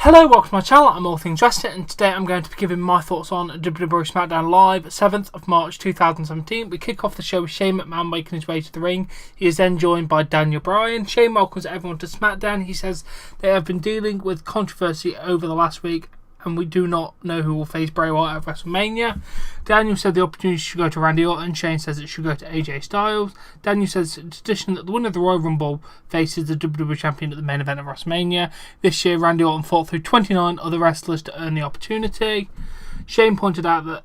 Hello, welcome to my channel. I'm All Things Wrestling, and today I'm going to be giving my thoughts on WWE SmackDown Live, 7th of March 2017. We kick off the show with Shane McMahon making his way to the ring. He is then joined by Daniel Bryan. Shane welcomes everyone to SmackDown. He says they have been dealing with controversy over the last week, and we do not know who will face Bray Wyatt at WrestleMania. Daniel said the opportunity should go to Randy Orton. Shane says it should go to AJ Styles. Daniel says it's tradition that the winner of the Royal Rumble faces the WWE Champion at the main event of WrestleMania. This year, Randy Orton fought through 29 other wrestlers to earn the opportunity. Shane pointed out that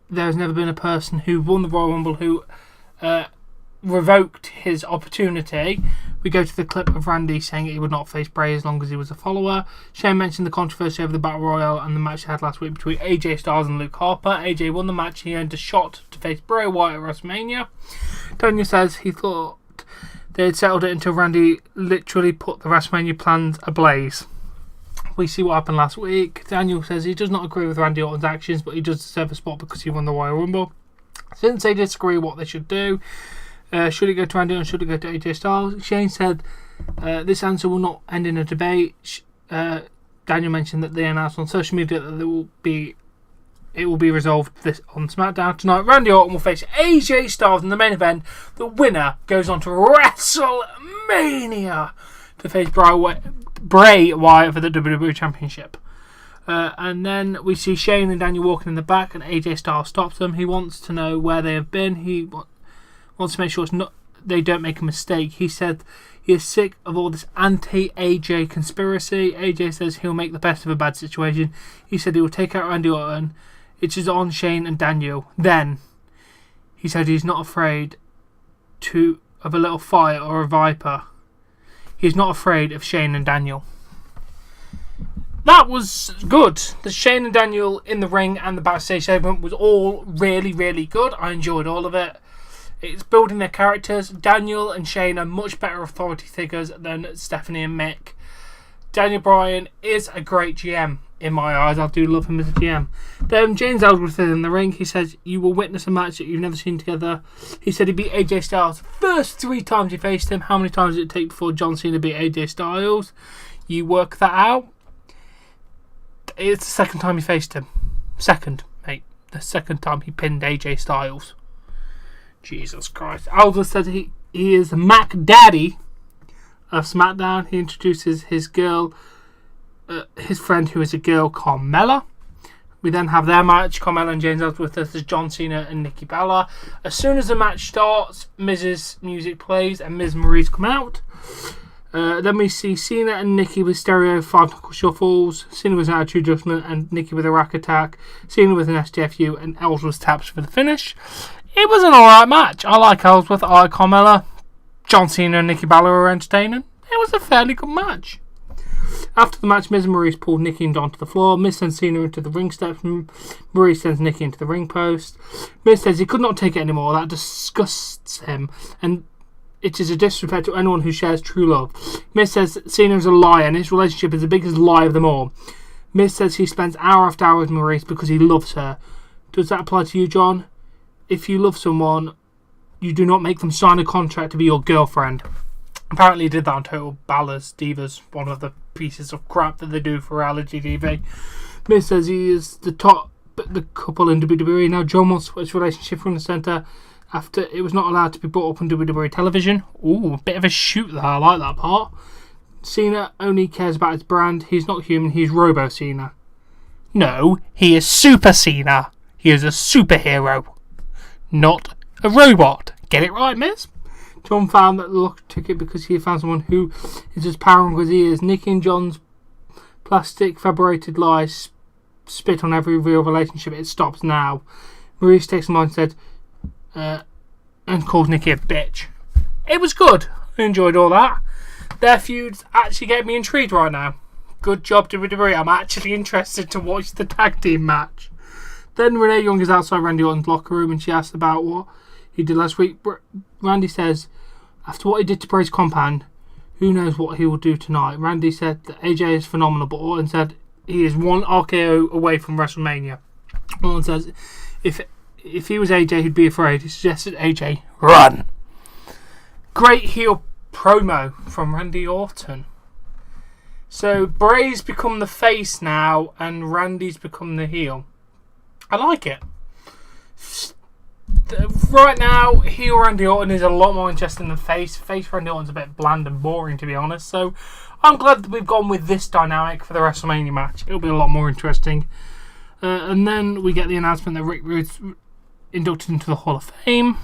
there has never been a person who won the Royal Rumble who revoked his opportunity. We go to the clip of Randy saying he would not face Bray as long as he was a follower. Shane mentioned the controversy over the Battle Royale and the match they had last week between AJ Styles and Luke Harper. AJ won the match and he earned a shot to face Bray Wyatt at WrestleMania. Daniel says he thought they had settled it until Randy literally put the WrestleMania plans ablaze. We see what happened last week. Daniel says he does not agree with Randy Orton's actions, but he does deserve a spot because he won the Royal Rumble. Since they disagree what they should do, should it go to Randy or should it go to AJ Styles? Shane said this answer will not end in a debate. Daniel mentioned that they announced on social media that it will be resolved this on SmackDown tonight. Randy Orton will face AJ Styles in the main event. The winner goes on to WrestleMania to face Bray Wyatt for the WWE Championship. And then we see Shane and Daniel walking in the back, and AJ Styles stops them. He wants to know where they have been. He wants to make sure they don't make a mistake. He said he is sick of all this anti-AJ conspiracy. AJ says he'll make the best of a bad situation. He said he will take out Randy Orton. It is on Shane and Daniel. Then he said he's not afraid of a little fire or a viper. He's not afraid of Shane and Daniel. That was good. The Shane and Daniel in the ring and the backstage segment was all really, really good. I enjoyed all of it. It's building their characters. Daniel and Shane are much better authority figures than Stephanie and Mick. Daniel Bryan is a great GM in my eyes. I do love him as a GM. Then James Ellsworth is in the ring. He says you will witness a match that you've never seen together. He said he beat AJ Styles first 3 times he faced him. How many times did it take before John Cena beat AJ Styles? You work that out. It's the second time he faced him. Second, mate. The second time he pinned AJ Styles. Jesus Christ. Ellsworth said he is Mac Daddy of SmackDown. He introduces his girl, his friend who is a girl, Carmella. We then have their match, Carmella and James Ellsworth versus John Cena and Nikki Bella. As soon as the match starts, Miz's music plays and Miz Marie's come out. Then we see Cena and Nikki with stereo 5-knuckle shuffles. Cena with an attitude adjustment and Nikki with a rack attack. Cena with an STFU and Ellsworth taps for the finish. It was an alright match. I like Ellsworth, I like Carmella. John Cena and Nikki Bella were entertaining. It was a fairly good match. After the match, Miz and Maurice pulled Nikki and Don to the floor. Miz sends Cena into the ring steps. Maurice sends Nikki into the ring post. Miz says he could not take it anymore. That disgusts him, and it is a disrespect to anyone who shares true love. Miz says Cena is a liar and his relationship is the biggest lie of them all. Miz says he spends hour after hour with Maurice because he loves her. Does that apply to you, John? If you love someone, you do not make them sign a contract to be your girlfriend. Apparently he did that on Total Ballers Divas, one of the pieces of crap that they do for reality TV. Miz says he is the top the couple in WWE. Now John wants to put his relationship from the centre after it was not allowed to be brought up on WWE television. Ooh, a bit of a shoot there. I like that part. Cena only cares about his brand. He's not human. He's Robo Cena. No, he is Super Cena. He is a superhero, not a robot. Get it right, Miz? John found that the luck ticket because he found someone who is as powerful as he is. Nikki and John's plastic fabricated lies spit on every real relationship. It stops now. Maurice takes him on and said, and called Nikki a bitch. It was good. I enjoyed all that. Their feuds actually get me intrigued right now. Good job, WWE. I'm actually interested to watch the tag team match. Then Renee Young is outside Randy Orton's locker room and she asks about what he did last week. Randy says, after what he did to Bray's compound, who knows what he will do tonight. Randy said that AJ is phenomenal, but Orton said he is one RKO away from WrestleMania. Orton says if he was AJ, he'd be afraid. He suggested AJ run. Great heel promo from Randy Orton. So Bray's become the face now, and Randy's become the heel. I like it. Right now, heel Randy Orton is a lot more interesting than face. Face Randy Orton's a bit bland and boring, to be honest. So I'm glad that we've gone with this dynamic for the WrestleMania match. It'll be a lot more interesting. And then we get the announcement that Rick Rude's inducted into the Hall of Fame.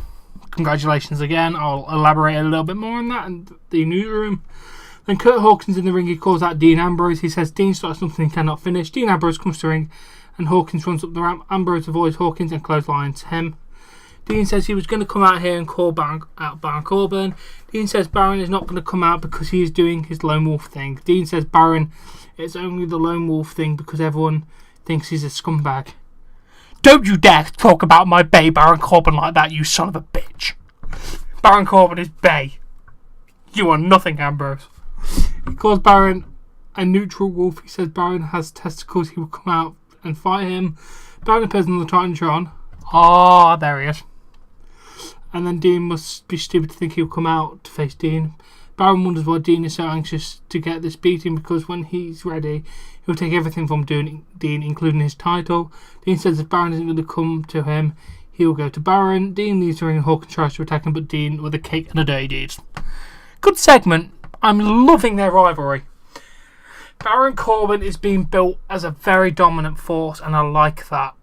Congratulations again. I'll elaborate a little bit more on that in the newsroom. Then Kurt Hawkins in the ring. He calls out Dean Ambrose. He says Dean starts something he cannot finish. Dean Ambrose comes to the ring and Hawkins runs up the ramp. Ambrose avoids Hawkins and clotheslines him. Dean says he was going to come out here and call out Baron Corbin. Dean says Baron is not going to come out because he is doing his lone wolf thing. Dean says Baron, it's only the lone wolf thing because everyone thinks he's a scumbag. Don't you dare talk about my bae Baron Corbin like that, you son of a bitch. Baron Corbin is bae. You are nothing, Ambrose. He calls Baron a neutral wolf. He says Baron has testicles. He will come out and fight him. Baron appears on the Titantron. Ah, there he is. And then Dean must be stupid to think he'll come out to face Dean. Baron wonders why Dean is so anxious to get this beating because when he's ready, he'll take everything from Dean, including his title. Dean says if Baron isn't going to come to him, he'll go to Baron. Dean leaves the ring and Hawkins tries to attack him, but Dean with a cake and a dirty deeds. Good segment. I'm loving their rivalry. Baron Corbin is being built as a very dominant force, and I like that.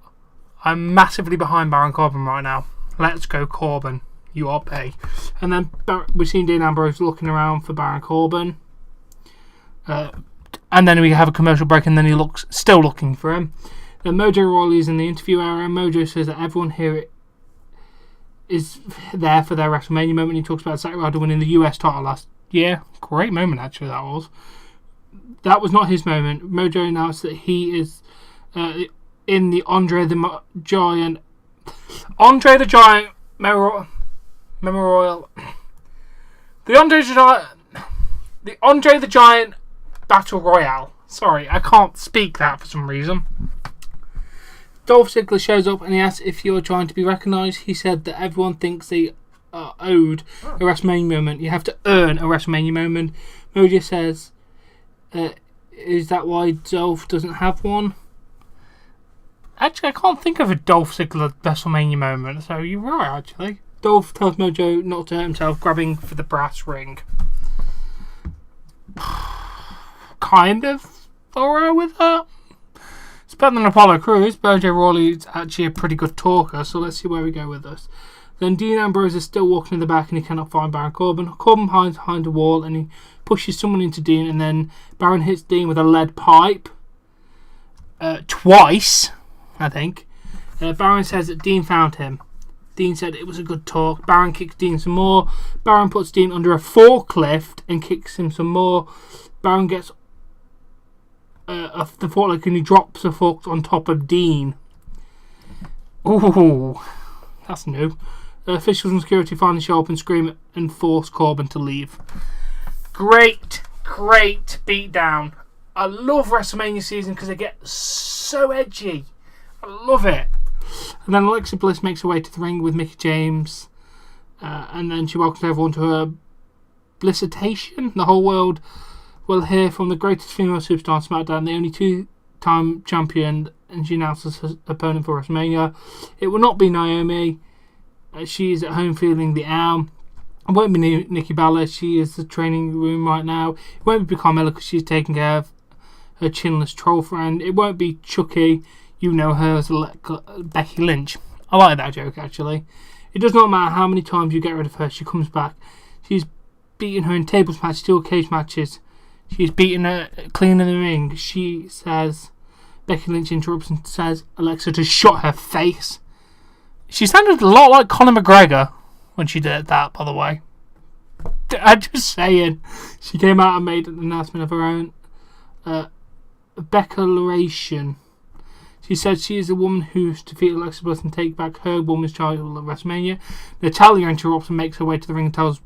I'm massively behind Baron Corbin right now. Let's go Corbin. You are pay. And then we've seen Dean Ambrose looking around for Baron Corbin. And then we have a commercial break and then he looks still looking for him. Then Mojo Rawley is in the interview area. Mojo says that everyone here is there for their WrestleMania moment. He talks about Zack Ryder winning the US title last year. Great moment actually that was. That was not his moment. Mojo announced that he is in the Andre the Giant Memorial. The Andre the Giant Battle Royale. Sorry, I can't speak that for some reason. Dolph Ziggler shows up and he asks if you're trying to be recognised. He said that everyone thinks they are owed a WrestleMania moment. You have to earn a WrestleMania moment. Mojo says, is that why Dolph doesn't have one? Actually, I can't think of a Dolph Ziggler WrestleMania moment, so you're right, actually. Dolph tells Mojo not to hurt himself, grabbing for the brass ring. Kind of alright with that. It's better than Apollo Crews. Mojo Rawley is actually a pretty good talker, so let's see where we go with this. Then Dean Ambrose is still walking in the back and he cannot find Baron Corbin. Corbin hides behind a wall and he pushes someone into Dean, and then Baron hits Dean with a lead pipe. Twice, I think. Baron says that Dean found him. Dean said it was a good talk. Baron kicks Dean some more. Baron puts Dean under a forklift and kicks him some more. Baron gets the forklift and he drops the fork on top of Dean. Ooh, that's new. Officials and security finally show up and scream and force Corbin to leave. Great beatdown. I love WrestleMania season because they get so edgy. I love it. And then Alexa Bliss makes her way to the ring with Mickie James. And then she welcomes everyone to her blissation. The whole world will hear from the greatest female superstar on SmackDown, the only two-time champion, and she announces her opponent for WrestleMania. It will not be Naomi. She is at home feeling the arm. It won't be Nikki Bella. She is in the training room right now. It won't be Carmella because she's taking care of her chinless troll friend. It won't be Chucky. You know her as Becky Lynch. I like that joke, actually. It does not matter how many times you get rid of her, she comes back. She's beaten her in tables matches, steel cage matches. She's beaten her clean in the ring. She says, Becky Lynch interrupts and says Alexa to shut her face. She sounded a lot like Conor McGregor when she did that, by the way. I'm just saying. She came out and made an announcement of her own declaration. She said she is a woman who's defeated Alexa Bliss and take back her woman's title at WrestleMania. Natalya interrupts and makes her way to the ring and tells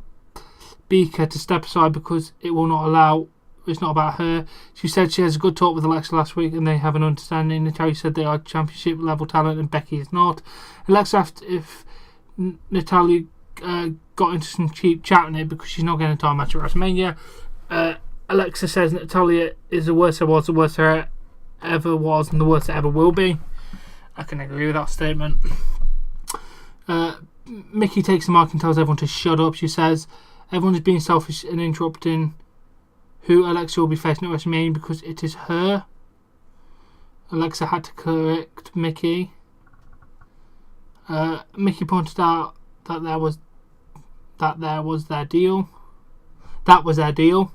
Beaker to step aside because it will not allow. It's not about her. She said she has a good talk with Alexa last week and they have an understanding. Natalya said they are championship level talent and Becky is not. Alexa asked if Natalya got into some cheap chat in it because she's not getting a time match at WrestleMania. Alexa says Natalia is the worst there was, the worst there ever was, and the worst there ever will be. I can agree with that statement. Mickey takes the mic and tells everyone to shut up. She says everyone is being selfish and interrupting who Alexa will be facing at WrestleMania because it is her. Alexa had to correct Mickey. Mickey pointed out that there was their deal. That was their deal.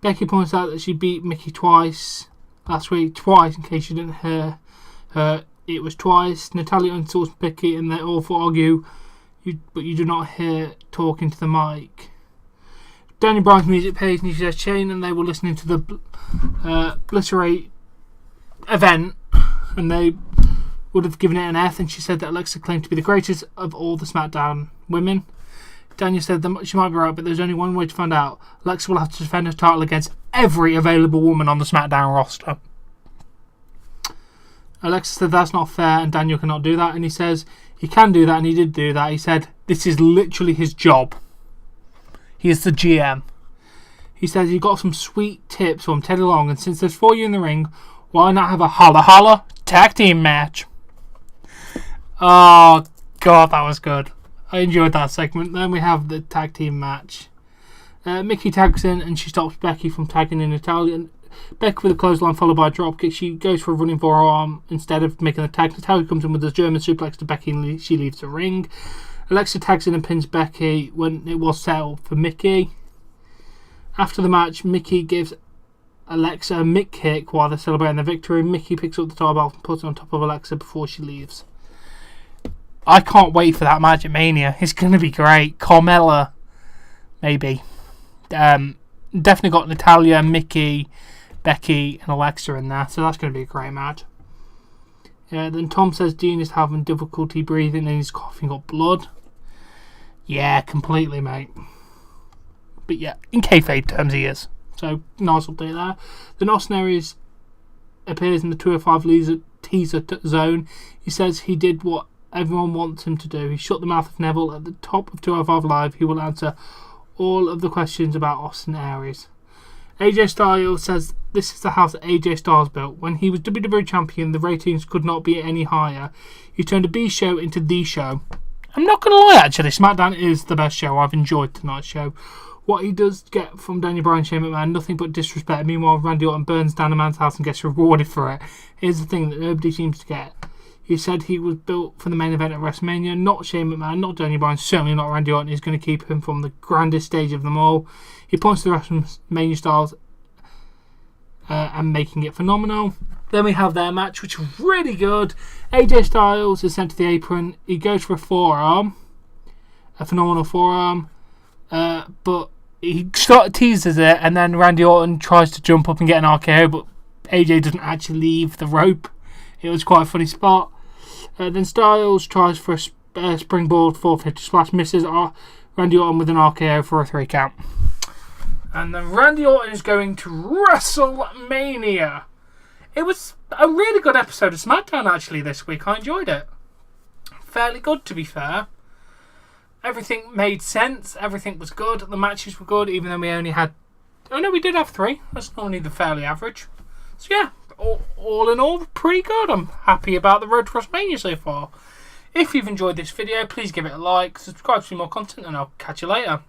Becky points out that she beat Mickey twice last week. Twice, in case you didn't hear her. It was twice. Natalia insults Becky and they all argue, but you do not hear talking to the mic. Daniel Bryan's music plays and he says Shane and they were listening to the Blitterate event and they would have given it an F, and she said that Alexa claimed to be the greatest of all the SmackDown women. Daniel said that she might be right, but there's only one way to find out. Alexa will have to defend her title against every available woman on the SmackDown roster. Alexa said that's not fair and Daniel cannot do that, and he says he can do that, and he did do that. He said this is literally his job. He is the GM. He says he got some sweet tips from Teddy Long, and since there's 4 of you in the ring, why not have a holla holla tag team match? Oh god, that was good. I enjoyed that segment. Then we have the tag team match. Mickey tags in and she stops Becky from tagging in Natalia. Becky with a clothesline followed by a dropkick. She goes for a running forearm instead of making the tag. Natalia comes in with a German suplex to Becky and she leaves the ring. Alexa tags in and pins Becky when it was set up for Mickey. After the match, Mickey gives Alexa a Mick kick while they're celebrating their victory. Mickey picks up the title belt and puts it on top of Alexa before she leaves. I can't wait for that match at Mania. It's going to be great. Carmella, maybe. Definitely got Natalia, Mickey, Becky and Alexa in there, so that's going to be a great match. Then Tom says Dean is having difficulty breathing and he's coughing up blood. Yeah, completely, mate. But yeah, in kayfabe terms he is. So, nice update there. Then Austin Aries appears in the 205 teaser zone. He says he did what everyone wants him to do. He shut the mouth of Neville at the top of 205 Live. He will answer all of the questions about Austin Aries. AJ Styles says this is the house that AJ Styles built. When he was WWE Champion, the ratings could not be any higher. He turned a B show into the show. I'm not going to lie, actually. SmackDown is the best show. I've enjoyed tonight's show. What he does get from Daniel Bryan and Shane McMahon, nothing but disrespect. Meanwhile, Randy Orton burns down a man's house and gets rewarded for it. Here's the thing that nobody seems to get. He said he was built for the main event at WrestleMania. Not Shane McMahon, not Daniel Bryan, certainly not Randy Orton. He's going to keep him from the grandest stage of them all. He points to the WrestleMania styles and making it phenomenal. Then we have their match, which was really good. AJ Styles is sent to the apron. He goes for a forearm. A phenomenal forearm. But he teases it, and then Randy Orton tries to jump up and get an RKO, but AJ doesn't actually leave the rope. It was quite a funny spot. Then Styles tries for a springboard 450 splash, misses Randy Orton with an RKO for a 3 count. And then Randy Orton is going to WrestleMania. It was a really good episode of SmackDown actually this week. I enjoyed it. Fairly good, to be fair. Everything made sense. Everything was good. The matches were good, even though we only had... Oh no, we did have 3. That's only the fairly average. So yeah, all in all, pretty good. I'm happy about the road to WrestleMania so far. If you've enjoyed this video, please give it a like, subscribe to see more content, and I'll catch you later.